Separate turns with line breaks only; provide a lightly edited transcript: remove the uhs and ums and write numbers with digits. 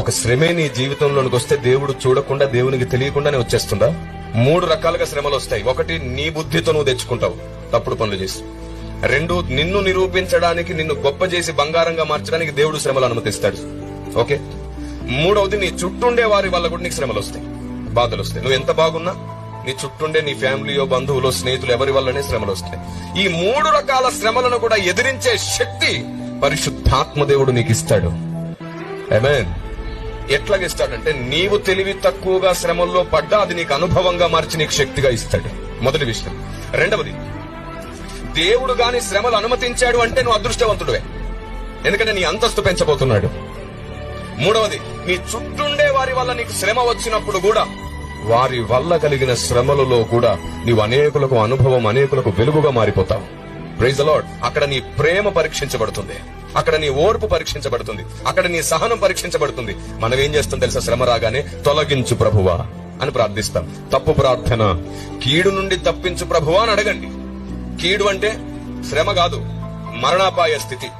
ఒక శ్రమే నీ జీవితంలోనికి వస్తే దేవుడు చూడకుండా, దేవునికి తెలియకుండానే వచ్చేస్తుందా? 3 రకాలుగా శ్రమలు వస్తాయి. ఒకటి, నీ బుద్ధితో నువ్వు తెచ్చుకుంటావు తప్పుడు పనులు చేసి. 2, నిన్ను నిరూపించడానికి, నిన్ను గొప్ప చేసి బంగారంగా మార్చడానికి దేవుడు శ్రమలు అనుమతిస్తాడు. ఓకే. 3వది, నీ చుట్టుండే వారి వల్ల కూడా నీకు శ్రమలు వస్తాయి, బాధలు వస్తాయి. నువ్వు ఎంత బాగున్నా నీ చుట్టుండే నీ ఫ్యామిలీయో, బంధువులో, స్నేహితులు ఎవరి వల్లనే శ్రమలు వస్తాయి. ఈ 3 రకాల శ్రమలను కూడా ఎదిరించే శక్తి పరిశుద్ధాత్మ దేవుడు నీకు ఇస్తాడు. ఆమేన్. ఎట్లాగిస్తాడంటే, నీవు తెలివి తక్కువగా శ్రమల్లో పడ్డా అది నీకు అనుభవంగా మార్చి నీకు శక్తిగా ఇస్తాడు. మొదటి విషయం. 2వది, దేవుడు గాని శ్రమలు అనుమతించాడు అంటే నువ్వు అదృష్టవంతుడివే, ఎందుకంటే నీ అంతస్తు పెంచబోతున్నాడు. 3వది, నీ చుట్టుండే వారి వల్ల నీకు శ్రమ వచ్చినప్పుడు కూడా, వారి వల్ల కలిగిన శ్రమలలో కూడా నీవు అనేకులకు అనుభవం, అనేకులకు వెలుగుగా మారిపోతావు. Praise the lord. అక్కడ నీ ప్రేమ పరీక్షించబడుతుంది, అక్కడ నీ ఓర్పు పరీక్షించబడుతుంది, అక్కడ నీ సహనం పరీక్షించబడుతుంది. మనం ఏం చేస్తాం తెలుసా? శ్రమ రాగానే తొలగించు ప్రభువా అని ప్రార్థిస్తాం. తప్పు ప్రార్థన. కీడు నుండి తప్పించు ప్రభువా అని అడగండి. కీడు అంటే శ్రమ కాదు, మరణాపాయ స్థితి.